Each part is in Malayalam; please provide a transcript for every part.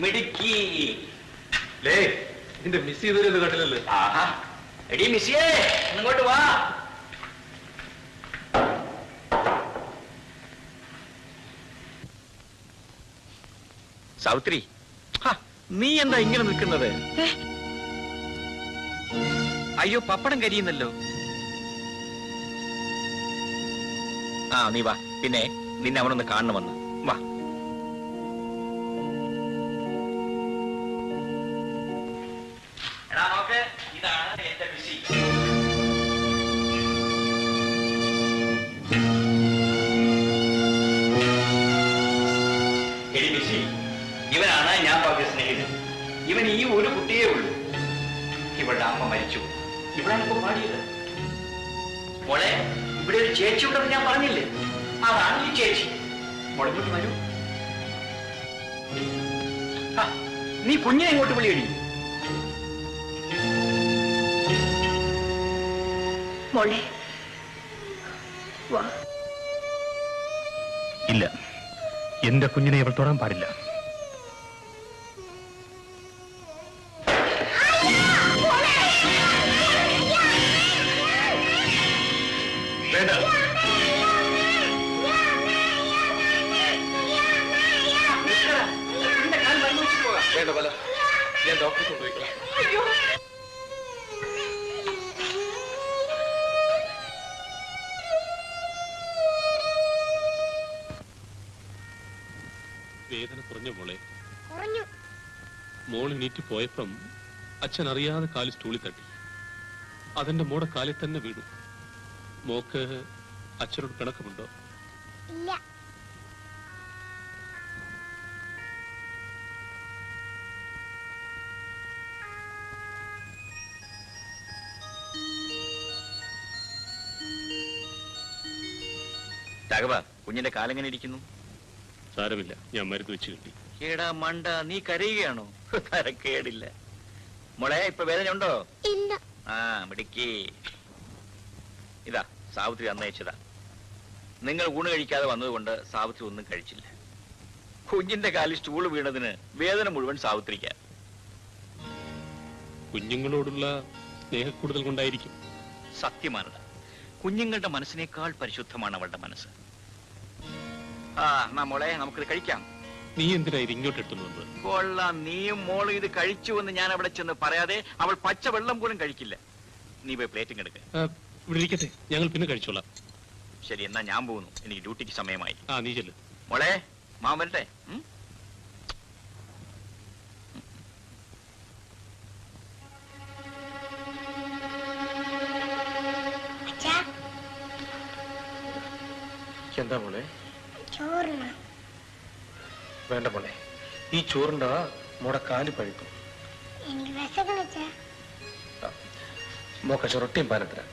മിടുക്കി. ഇതിന്റെ മിസ് ചെയ്തൊരു കണ്ടില്ലല്ലോ. ആഹാ, എടി മിസ്സിയേ, ഇങ്ങോട്ട് വാ. സാവിത്രി, നീ എന്താ ഇങ്ങനെ നിൽക്കുന്നത്? അയ്യോ, പപ്പടം കരിയുന്നല്ലോ. നീ വാ. പിന്നെ നിന്നെ അവനൊന്ന് കാണണമെന്ന്. വാ. എടാ നോക്ക്, ഇതാണ് എന്റെ മിസ്സി. എടി മിസ്സി, ഇവനാണ് ഞാൻ പറഞ്ഞ സ്നേഹിതൻ. ഇവൻ ഈ ഒരു കുട്ടിയേ ഉള്ളൂ. ഇവളുടെ അമ്മ മരിച്ചു. ഇവളാണ് ഇപ്പൊ പാടിയത്. മോളെ, ഇവിടെ ഒരു ചേച്ചി ഉണ്ടെന്ന് ഞാൻ പറഞ്ഞില്ലേ? അതാണ് ഈ ചേച്ചി. മോളെ ഇങ്ങോട്ട് വരൂ. നീ കുഞ്ഞിനെ ഇങ്ങോട്ട് വിളിയടി. മോളെ വാ. ഇല്ല, എന്റെ കുഞ്ഞിനെ ഇവൾ തൊടാൻ പാടില്ല. വേണ്ട, വേണ്ട പല, ഞാൻ ഡോക്ടറെ കൊണ്ടുപോയിക്കാം. വേദന കുറഞ്ഞ മോളെ? മോൾ എണീറ്റ് പോയപ്പം അച്ഛൻ അറിയാതെ കാല് സ്റ്റൂളിൽ തട്ടി. അതെന്റെ മോടെ കാലിൽ തന്നെ വീണു. മോക്ക് അച്ഛനോട് പിണക്കമുണ്ടോ? ഇല്ല. രാഘവ, കുഞ്ഞിന്റെ കാലെങ്ങനെ ഇരിക്കുന്നു? സാരമില്ല, ഞാൻ മരുന്ന് വെച്ച് കിട്ടി. കേടാ മണ്ട, നീ കരയുകയാണോ? കേടില്ല മോളെ. ഇപ്പൊ വേദന ഉണ്ടോ? ഇല്ല. മിടുക്കി. ഇതാ സാവിത്രി അന്നയച്ചതാ. നിങ്ങൾ ഊണ് കഴിക്കാതെ വന്നതുകൊണ്ട് സാവിത്രി ഒന്നും കഴിച്ചില്ല. കുഞ്ഞിന്റെ കാലിൽ സ്റ്റൂള് വീണതിന് വേദന മുഴുവൻ സാവിത്രിക്ക. കുഞ്ഞുങ്ങളോടുള്ള സ്നേഹക്കൂടുതൽ കൊണ്ടായിരിക്കും. സത്യമാണത്. കുഞ്ഞുങ്ങളുടെ മനസ്സിനേക്കാൾ പരിശുദ്ധമാണ് അവളുടെ മനസ്സ്. എന്നാ മോളെ, നമുക്കിത് കഴിക്കാം. നീ എന്തിനാ ഇത് ഇങ്ങോട്ട് എത്തുന്നത്? കൊള്ളാം, നീയും മോളും ഇത് കഴിച്ചുവെന്ന് ഞാൻ അവിടെ ചെന്ന് പറയാതെ അവൾ പച്ച വെള്ളം പോലും കഴിക്കില്ല. നീ പോയി പ്ലേറ്റിംഗ് എടുക്ക. ഇവിടെ ഇരിക്കട്ടെ, ഞങ്ങൾ പിന്നെ കഴിച്ചോളാം. ശരി, എന്നാ ഞാൻ പോകുന്നു. എനിക്ക് ഡ്യൂട്ടിക്ക് സമയമായി. നീ ചെല്ലു മോളെ. മാമൻ വരട്ടെ. എന്താ മോളെ? ചോറിന് വേണ്ട മോളെ, ഈ ചോറിന്റെ മോടെ കാല് പഴുക്കും. എനിക്ക് വിശക്കണിച്ചാ. മോക്ക ചൊറൊട്ടിയും പാനത്തരാ.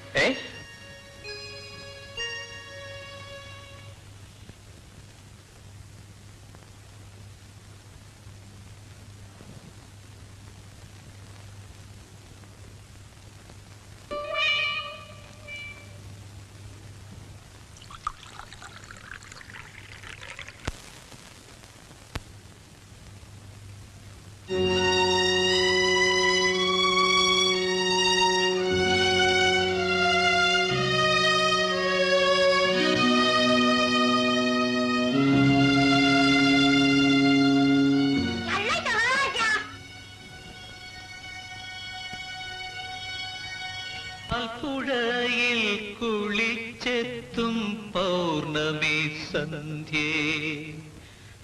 പുഴയിൽ കുളിച്ചെത്തും പൗർണമി സന്ധ്യേ,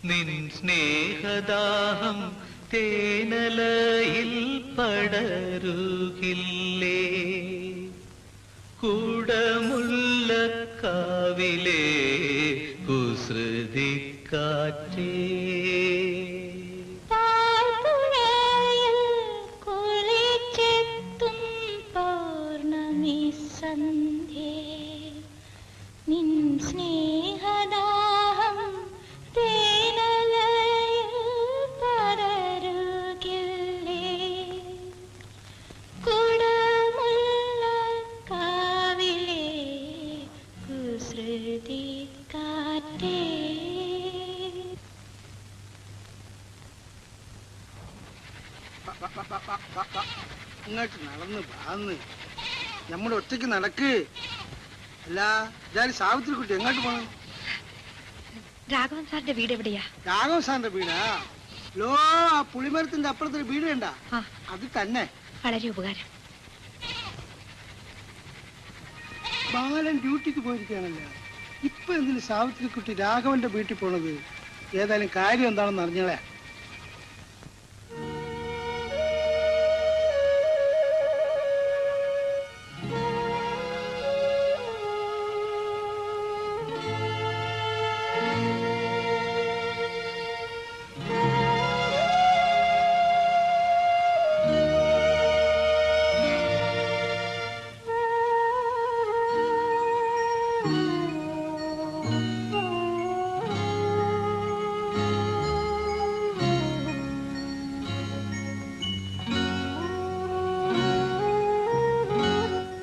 നിൻ സ്നേഹദാഹം തേനലയിൽ പടരുകില്ലേ? കുടമുല്ലക്കാവിലെ കുസൃതിക്കാറ്റേ, നിൻ സ്നേഹദാഹം തേനലയിൽ പടരുകില്ലേ? കുടമുല്ലക്കാവിലെ കുസൃതിക്കാറ്റേ. ഇങ്ങോട്ട് നടന്ന് വാന്ന് നമ്മുടെ ഒറ്റയ്ക്ക് നടക്ക്. അല്ല ഇതാരും സാവിത്രി കുട്ടി എങ്ങോട്ട് പോണു? രാഘവൻ സാറിന്റെ വീട് എവിടെയാ? രാഘവൻ സാറിന്റെ വീടാ? ലോ, ആ പുളിമരത്തിന്റെ അപ്പുറത്തൊരു വീട് വേണ്ട, ആ, അത് തന്നെ. വളരെ ഉപകാരം. ബാലൻ ഡ്യൂട്ടിക്ക് പോയിരിക്കുകയാണല്ലോ. ഇപ്പൊ എന്തിന് സാവിത്രി കുട്ടി രാഘവന്റെ വീട്ടിൽ പോണത്? ഏതായാലും കാര്യം എന്താണെന്ന് അറിഞ്ഞോളെ.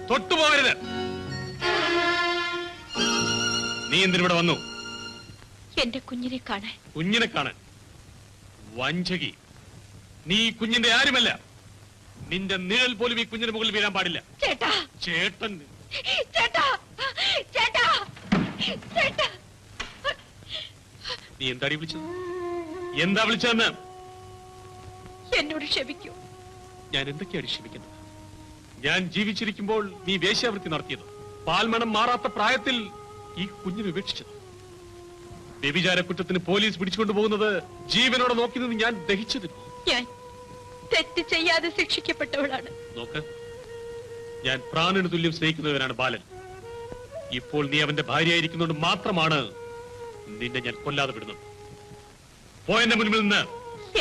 തൊട്ടുപോകരുത്. നീ എന്തിനിവിടെ വന്നു? എന്റെ കുഞ്ഞിനെ കാണാൻ. കുഞ്ഞിനെ കാണാൻ? വഞ്ചകി, നീ കുഞ്ഞിന്റെ ആരുമല്ല. നിന്റെ നിഴൽ പോലും ഈ കുഞ്ഞിന് മുകളിൽ വീഴാൻ പാടില്ല. ചേട്ടാ, ചേട്ടൻ, ചേട്ടാ, ചേട്ടാ, ചേട്ടാ. നീ എന്താടി വിളിച്ചത്? എന്താ വിളിച്ചതെന്ന്? എന്നോട് ക്ഷമിക്കൂ. ഞാൻ എന്തൊക്കെയാണ് ക്ഷമിക്കുന്നത്? ഞാൻ ജീവിച്ചിരിക്കുമ്പോൾ നീ വേശ്യാവൃത്തി നടത്തിയത്, പാൽമണം മാറാത്ത പ്രായത്തിൽ ഈ കുഞ്ഞിനെ ഉപേക്ഷിച്ചത്, വ്യഭിചാര കുറ്റത്തിന് പോലീസ് പിടിച്ചുകൊണ്ടു പോകുന്നത് ജീവനോടെ നോക്കി നിന്ന് ഞാൻ ദഹിച്ചതിന്. ഞാൻ തെറ്റ് ചെയ്യാതെ ശിക്ഷിക്കപ്പെട്ടവളാണ്. നോക്ക്, ഞാൻ പ്രാണന് തുല്യം സ്നേഹിക്കുന്നവനാണ് ബാലൻ. ഇപ്പോൾ നീ അവന്റെ ഭാര്യയായിരിക്കുന്നതുകൊണ്ട് മാത്രമാണ് നിന്നെ ഞാൻ കൊല്ലാതെ വിടുന്നത്. പോയെന്റെ മുൻപിൽ നിന്ന്.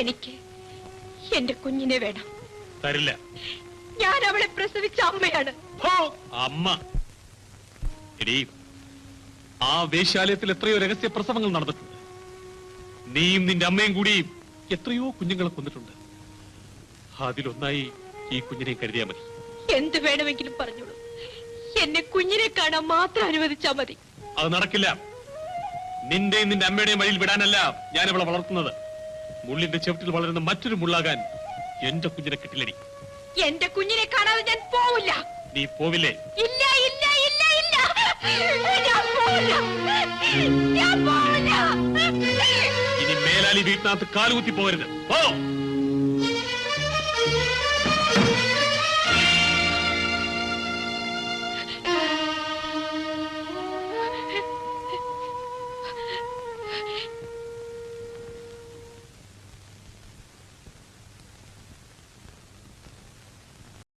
എനിക്ക് എന്റെ കുഞ്ഞിനെ വേണം. തരില്ല. ഞാൻ അവളെ പ്രസവിച്ച അമ്മയാണ്. അമ്മ? എടീ, ആ വേശ്യാലയത്തിൽ എത്രയോ രഹസ്യ പ്രസവങ്ങൾ നടന്നിട്ടുണ്ട്. നീയും നിന്റെ അമ്മയും കൂടി എത്രയോ കുഞ്ഞുങ്ങളെ കൊന്നിട്ടുണ്ട്. അതിലൊന്നായി ഈ കുഞ്ഞിനെ കരുതിയാ മതി. എന്ത് വേണമെങ്കിലും പറഞ്ഞോളൂ, എന്നെ കുഞ്ഞിനെ കാണാൻ മാത്രം അനുവദിച്ചാ മതി. അത് നടക്കില്ല. നിന്റെയും നിന്റെ അമ്മയുടെയും വഴിയിൽ വിടാനല്ല ഞാൻ അവളെ വളർത്തുന്നത്. മുള്ളിന്റെ ചവിട്ടിൽ വളരുന്ന മറ്റൊരു മുള്ളാകാൻ എന്റെ കുഞ്ഞിനെ കിട്ടില്ലടി. എന്റെ കുഞ്ഞിനെ കാണാതെ ഞാൻ പോവില്ല. നീ പോവില്ലേ? ഇല്ല, ഇല്ല, ഇല്ല, ഇല്ല. ഞാൻ പോവില്ല. ഞാൻ പോവില്ല. ഇനി മേലാലി വീട്ടിനകത്ത് കാലുകുത്തി പോകരുത്. ഓ